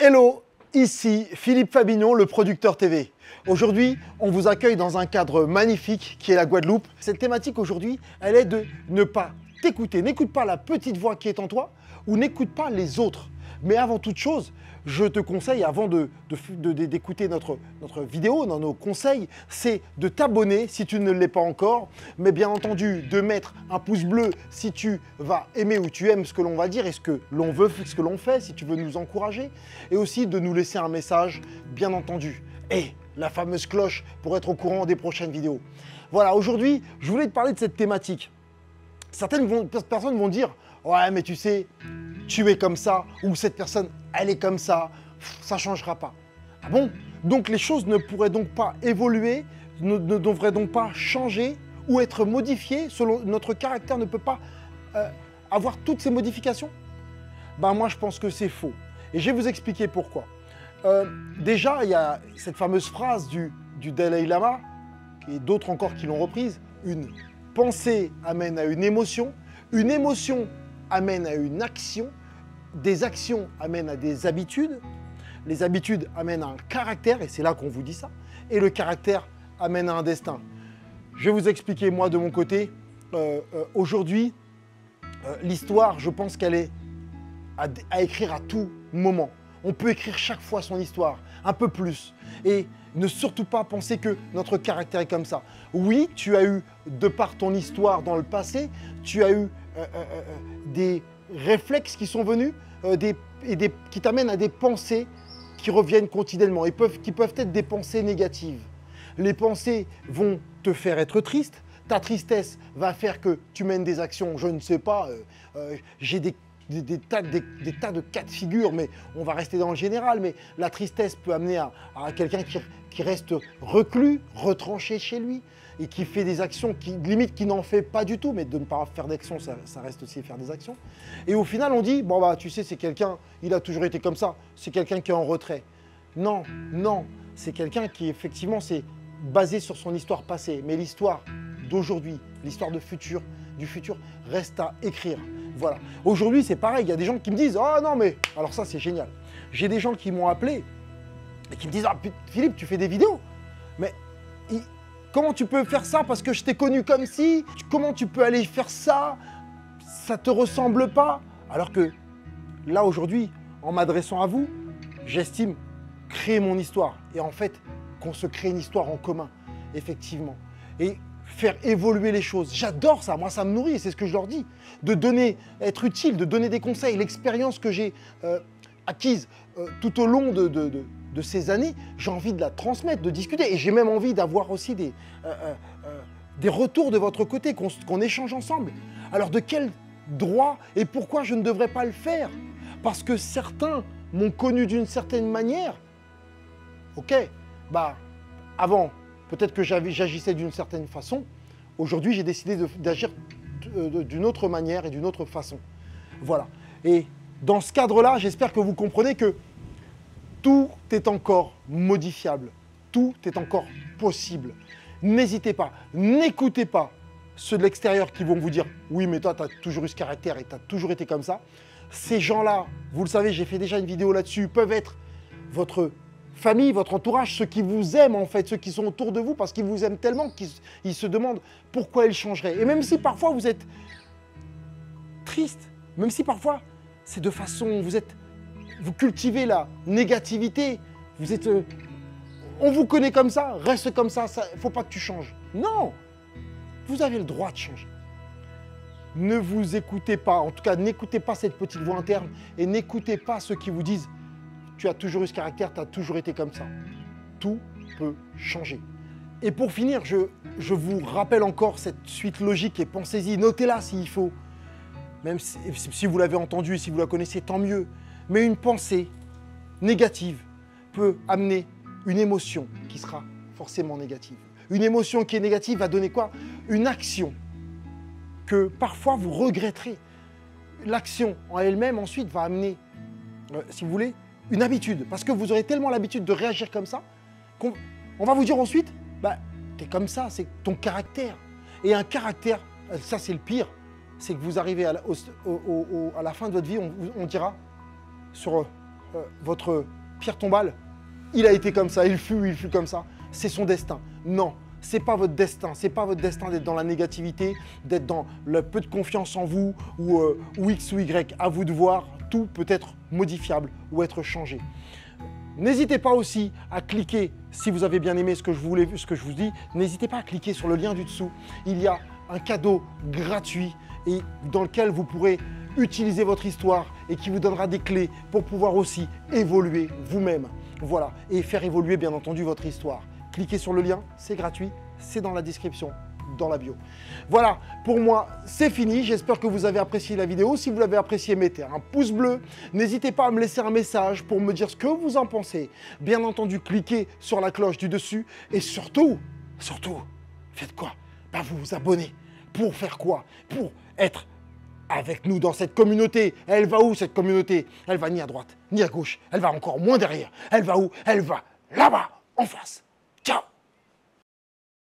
Hello, ici Philippe Fabignon, le producteur TV. Aujourd'hui, on vous accueille dans un cadre magnifique qui est la Guadeloupe. Cette thématique aujourd'hui, elle est de ne pas t'écouter. N'écoute pas la petite voix qui est en toi ou n'écoute pas les autres. Mais avant toute chose, je te conseille, avant d'écouter notre vidéo, dans nos conseils, c'est de t'abonner si tu ne l'es pas encore, mais bien entendu de mettre un pouce bleu si tu vas aimer ou tu aimes ce que l'on va dire et ce que l'on veut, ce que l'on fait, si tu veux nous encourager, et aussi de nous laisser un message, bien entendu, et la fameuse cloche pour être au courant des prochaines vidéos. Voilà, aujourd'hui, je voulais te parler de cette thématique. Certaines personnes vont dire « Ouais, mais tu sais, tu es comme ça » ou « Cette personne, elle est comme ça, ça ne changera pas. » Ah bon? Donc les choses ne pourraient donc pas évoluer, ne devraient donc pas changer ou être modifiées selon notre caractère ne peut pas avoir toutes ces modifications? Ben moi, je pense que c'est faux. Et je vais vous expliquer pourquoi. Déjà, il y a cette fameuse phrase du Dalai Lama, et d'autres encore qui l'ont reprise, une pensée amène à une émotion amène à une action, des actions amènent à des habitudes, les habitudes amènent à un caractère, et c'est là qu'on vous dit ça, et le caractère amène à un destin. Je vais vous expliquer, moi, de mon côté, aujourd'hui, l'histoire, je pense qu'elle est à écrire à tout moment. On peut écrire chaque fois son histoire, un peu plus. Et ne surtout pas penser que notre caractère est comme ça. Oui, tu as eu, de par ton histoire dans le passé, tu as eu des réflexes qui sont venus, qui t'amènent à des pensées qui reviennent quotidiennement et qui peuvent être des pensées négatives. Les pensées vont te faire être triste, ta tristesse va faire que tu mènes des actions, je ne sais pas, j'ai des tas de cas de figure, mais on va rester dans le général, mais la tristesse peut amener à quelqu'un qui reste reclus, retranché chez lui, et qui fait des actions, qui n'en fait pas du tout, mais de ne pas faire d'actions, ça reste aussi faire des actions. Et au final, on dit, bon bah tu sais, c'est quelqu'un, il a toujours été comme ça, c'est quelqu'un qui est en retrait. Non, non, c'est quelqu'un qui effectivement s'est basé sur son histoire passée, mais l'histoire d'aujourd'hui, l'histoire du futur reste à écrire. Voilà. Aujourd'hui, c'est pareil, il y a des gens qui me disent « Ah non, mais… » Alors ça, c'est génial. J'ai des gens qui m'ont appelé et qui me disent « Ah, Philippe, tu fais des vidéos, mais comment tu peux faire ça parce que je t'ai connu comme ci? Comment tu peux aller faire ça? Ça ne te ressemble pas ?» Alors que là, aujourd'hui, en m'adressant à vous, j'estime créer mon histoire. Et en fait, qu'on se crée une histoire en commun, effectivement. Et faire évoluer les choses. J'adore ça, moi ça me nourrit, c'est ce que je leur dis. De donner, être utile, de donner des conseils. L'expérience que j'ai acquise tout au long de ces années, j'ai envie de la transmettre, de discuter. Et j'ai même envie d'avoir aussi des retours de votre côté, qu'on échange ensemble. Alors de quel droit et pourquoi je ne devrais pas le faire? Parce que certains m'ont connu d'une certaine manière. Ok, bah avant, peut-être que j'agissais d'une certaine façon. Aujourd'hui, j'ai décidé d'agir d'une autre manière et d'une autre façon. Voilà. Et dans ce cadre-là, j'espère que vous comprenez que tout est encore modifiable. Tout est encore possible. N'hésitez pas, n'écoutez pas ceux de l'extérieur qui vont vous dire « Oui, mais toi, tu as toujours eu ce caractère et tu as toujours été comme ça. » Ces gens-là, vous le savez, j'ai fait déjà une vidéo là-dessus, peuvent être votre famille, votre entourage, ceux qui vous aiment en fait, ceux qui sont autour de vous parce qu'ils vous aiment tellement qu'ils se demandent pourquoi ils changeraient. Et même si parfois vous êtes triste, même si parfois c'est de façon, vous cultivez la négativité, on vous connaît comme ça, reste comme ça, il ne faut pas que tu changes. Non, vous avez le droit de changer. Ne vous écoutez pas, en tout cas n'écoutez pas cette petite voix interne et n'écoutez pas ceux qui vous disent tu as toujours eu ce caractère, tu as toujours été comme ça. Tout peut changer. Et pour finir, je vous rappelle encore cette suite logique et pensez-y, notez-la s'il faut. Même si vous l'avez entendu et si vous la connaissez, tant mieux. Mais une pensée négative peut amener une émotion qui sera forcément négative. Une émotion qui est négative va donner quoi? Une action que parfois vous regretterez. L'action en elle-même ensuite va amener, si vous voulez, une habitude, parce que vous aurez tellement l'habitude de réagir comme ça, qu'on va vous dire ensuite, bah, t'es comme ça, c'est ton caractère. Et un caractère, ça c'est le pire, c'est que vous arrivez à la fin de votre vie, on dira, sur votre pierre tombale, il a été comme ça, il fut comme ça. C'est son destin. Non, c'est pas votre destin. C'est pas votre destin d'être dans la négativité, d'être dans le peu de confiance en vous ou X ou Y. À vous de voir, tout peut être modifiable ou être changé. N'hésitez pas aussi à cliquer, si vous avez bien aimé ce que je vous dis, n'hésitez pas à cliquer sur le lien du dessous. Il y a un cadeau gratuit et dans lequel vous pourrez utiliser votre histoire et qui vous donnera des clés pour pouvoir aussi évoluer vous-même. Voilà, et faire évoluer bien entendu votre histoire. Cliquez sur le lien, c'est gratuit, c'est dans la description, dans la bio. Voilà, pour moi, c'est fini. J'espère que vous avez apprécié la vidéo. Si vous l'avez apprécié, mettez un pouce bleu. N'hésitez pas à me laisser un message pour me dire ce que vous en pensez. Bien entendu, cliquez sur la cloche du dessus et surtout, faites quoi? Vous vous abonnez. Pour faire quoi? Pour être avec nous dans cette communauté. Elle va où cette communauté? Elle va ni à droite, ni à gauche. Elle va encore moins derrière. Elle va où? Elle va là-bas, en face. Ciao!